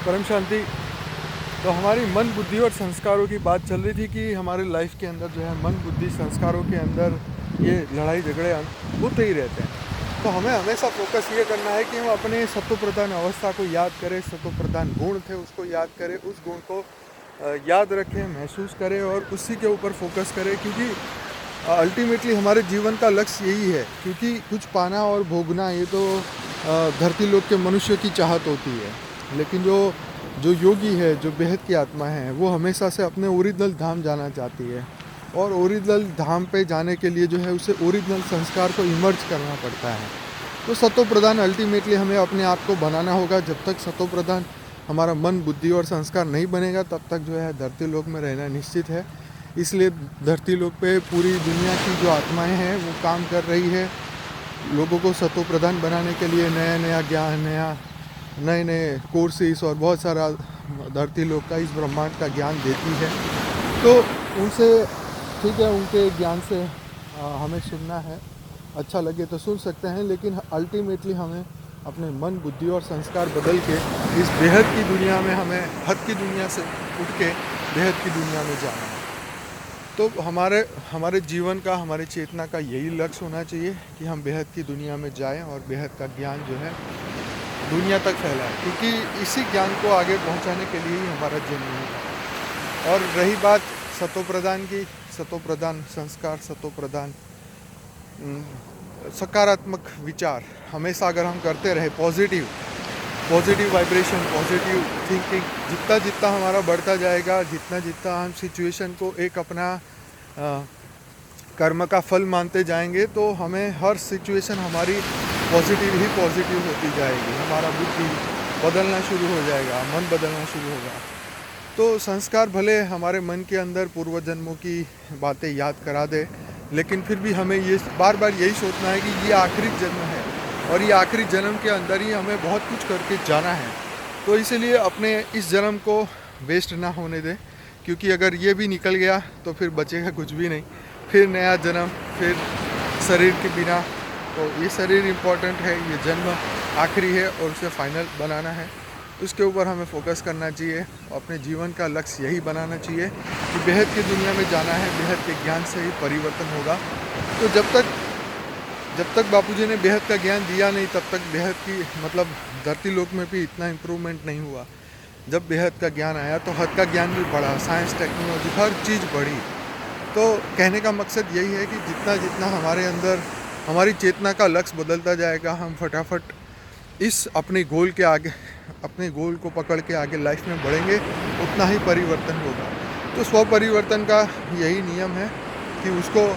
परम शांति। तो हमारी मन बुद्धि और संस्कारों की बात चल रही थी कि हमारे लाइफ के अंदर जो है मन बुद्धि संस्कारों के अंदर ये लड़ाई झगड़े होते ही रहते हैं। तो हमें हमेशा फोकस ये करना है कि हम अपने सत्व प्रधान अवस्था को याद करें, सत्व प्रधान गुण थे उसको याद करें, उस गुण को याद रखें, महसूस करें और उसी के ऊपर फोकस करें, क्योंकि अल्टीमेटली हमारे जीवन का लक्ष्य यही है। क्योंकि कुछ पाना और भोगना ये तो धरती लोक के मनुष्य की चाहत होती है, लेकिन जो जो योगी है, जो बेहद की आत्मा है, वो हमेशा से अपने ओरिजिनल धाम जाना चाहती है। और ओरिजिनल धाम पे जाने के लिए जो है उसे ओरिजिनल संस्कार को इमर्ज करना पड़ता है। तो सत्व प्रधान अल्टीमेटली हमें अपने आप को बनाना होगा। जब तक सत्व प्रधान हमारा मन बुद्धि और संस्कार नहीं बनेगा तब तक जो है धरती लोक में रहना निश्चित है। इसलिए धरती लोक पे पूरी दुनिया की जो आत्माएं हैं वो काम कर रही है लोगों को सत्व प्रधान बनाने के लिए। नया नया ज्ञान, नए नए कोर्सेस और बहुत सारा धरती लोक का, इस ब्रह्मांड का ज्ञान देती है। तो उनसे ठीक है, उनके ज्ञान से हमें सुनना है, अच्छा लगे तो सुन सकते हैं, लेकिन अल्टीमेटली हमें अपने मन बुद्धि और संस्कार बदल के इस बेहद की दुनिया में, हमें हद की दुनिया से उठ के बेहद की दुनिया में जाना है। तो हमारे जीवन का, हमारे चेतना का यही लक्ष्य होना चाहिए कि हम बेहद की दुनिया में जाएं और बेहद का ज्ञान जो है दुनिया तक फैलाएं, क्योंकि इसी ज्ञान को आगे पहुंचाने के लिए ही हमारा जन्म है। और रही बात सत्व प्रधान की, सत्व प्रधान संस्कार, सत्व प्रधान सकारात्मक विचार हमेशा अगर हम करते रहे, पॉजिटिव वाइब्रेशन, पॉजिटिव थिंकिंग, जितना जितना हमारा बढ़ता जाएगा, जितना जितना हम सिचुएशन को एक अपना कर्म का फल मानते जाएंगे, तो हमें हर सिचुएशन हमारी पॉजिटिव ही पॉजिटिव होती जाएगी। हमारा बुद्धि बदलना शुरू हो जाएगा, मन बदलना शुरू होगा। तो संस्कार भले हमारे मन के अंदर पूर्व जन्मों की बातें याद करा दे, लेकिन फिर भी हमें ये बार बार यही सोचना है कि ये आखिरी जन्म है और ये आखिरी जन्म के अंदर ही हमें बहुत कुछ करके जाना है। तो इसीलिए अपने इस जन्म को वेस्ट ना होने दें, क्योंकि अगर ये भी निकल गया तो फिर बचेगा कुछ भी नहीं। फिर नया जन्म, फिर शरीर के बिना। तो ये शरीर इम्पोर्टेंट है, ये जन्म आखिरी है और उसे फाइनल बनाना है। उसके ऊपर हमें फोकस करना चाहिए। अपने जीवन का लक्ष्य यही बनाना चाहिए कि बेहद की दुनिया में जाना है, बेहद के ज्ञान से ही परिवर्तन होगा। तो जब तक बापूजी ने बेहद का ज्ञान दिया नहीं, तब तक बेहद की मतलब धरती लोक में भी इतना इम्प्रूवमेंट नहीं हुआ। जब बेहद का ज्ञान आया तो हद का ज्ञान भी बढ़ा, साइंस, टेक्नोलॉजी, हर चीज़ बढ़ी। तो कहने का मकसद यही है कि जितना जितना हमारे अंदर हमारी चेतना का लक्ष्य बदलता जाएगा, हम फटाफट इस अपने गोल के आगे, अपने गोल को पकड़ के आगे लाइफ में बढ़ेंगे, उतना ही परिवर्तन होगा। तो स्व परिवर्तन का यही नियम है कि उसको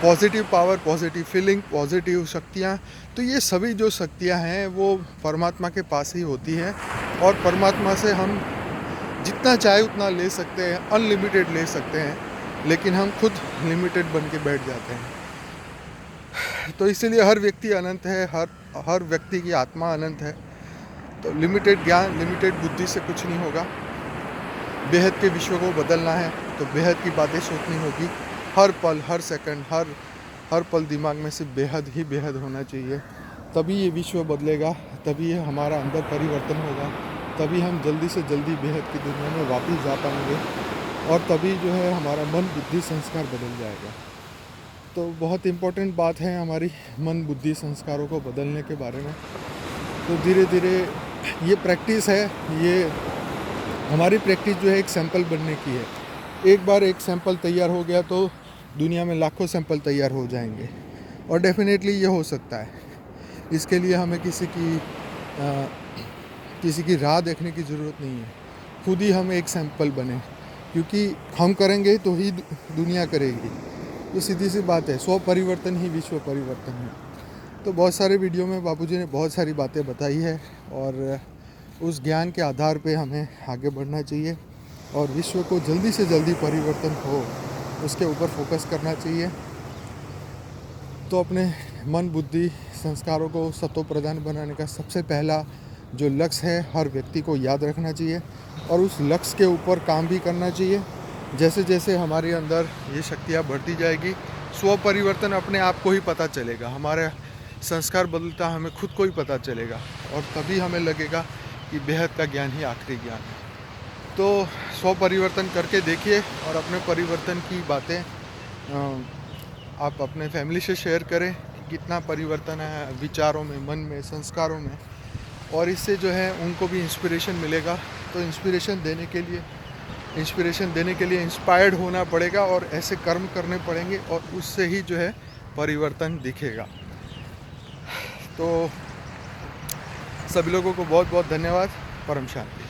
positive power, positive feeling, positive शक्तियाँ, तो ये सभी जो शक्तियाँ हैं वो परमात्मा के पास ही होती हैं। और परमात्मा से हम जितना चाहे उतना ले सकते हैं, अनलिमिटेड ले सकते हैं, लेकिन हम खुद लिमिटेड बन के बैठ जाते हैं। तो इसीलिए हर व्यक्ति अनंत है, हर व्यक्ति की आत्मा अनंत है। तो लिमिटेड ज्ञान, लिमिटेड बुद्धि से कुछ नहीं होगा। बेहद के विश्व को बदलना है तो बेहद की बातें सोचनी होगी। हर पल, हर सेकंड, हर पल दिमाग में सिर्फ बेहद ही बेहद होना चाहिए। तभी ये विश्व बदलेगा, तभी ये हमारा अंदर परिवर्तन होगा, तभी हम जल्दी से जल्दी बेहद की दुनिया में वापस जा पाएंगे और तभी जो है हमारा मन बुद्धि संस्कार बदल जाएगा। तो बहुत इम्पोर्टेंट बात है हमारी मन बुद्धि संस्कारों को बदलने के बारे में। तो धीरे धीरे ये प्रैक्टिस है, ये हमारी प्रैक्टिस जो है एक सैंपल बनने की है। एक बार एक सैंपल तैयार हो गया तो दुनिया में लाखों सैंपल तैयार हो जाएंगे और डेफिनेटली ये हो सकता है। इसके लिए हमें किसी की राह देखने की ज़रूरत नहीं है। खुद ही हम एक सैंपल बने, क्योंकि हम करेंगे तो ही दुनिया करेगी। तो सीधी सी बात है, स्व परिवर्तन ही विश्व परिवर्तन है। तो बहुत सारे वीडियो में बापूजी ने बहुत सारी बातें बताई है और उस ज्ञान के आधार पे हमें आगे बढ़ना चाहिए और विश्व को जल्दी से जल्दी परिवर्तन हो उसके ऊपर फोकस करना चाहिए। तो अपने मन बुद्धि संस्कारों को सत्व प्रधान बनाने का सबसे पहला जो लक्ष्य है हर व्यक्ति को याद रखना चाहिए और उस लक्ष्य के ऊपर काम भी करना चाहिए। जैसे जैसे हमारे अंदर ये शक्तियाँ बढ़ती जाएगी, स्व परिवर्तन अपने आप को ही पता चलेगा। हमारे संस्कार बदलता हमें खुद को ही पता चलेगा और तभी हमें लगेगा कि बेहद का ज्ञान ही आखिरी ज्ञान है। तो स्व परिवर्तन करके देखिए और अपने परिवर्तन की बातें आप अपने फैमिली से शेयर करें कि कितना परिवर्तन है विचारों में, मन में, संस्कारों में, और इससे जो है उनको भी इंस्पिरेशन मिलेगा। तो इंस्पिरेशन देने के लिए इंस्पायर्ड होना पड़ेगा और ऐसे कर्म करने पड़ेंगे और उससे ही जो है परिवर्तन दिखेगा। तो सभी लोगों को बहुत बहुत धन्यवाद। परम शांति।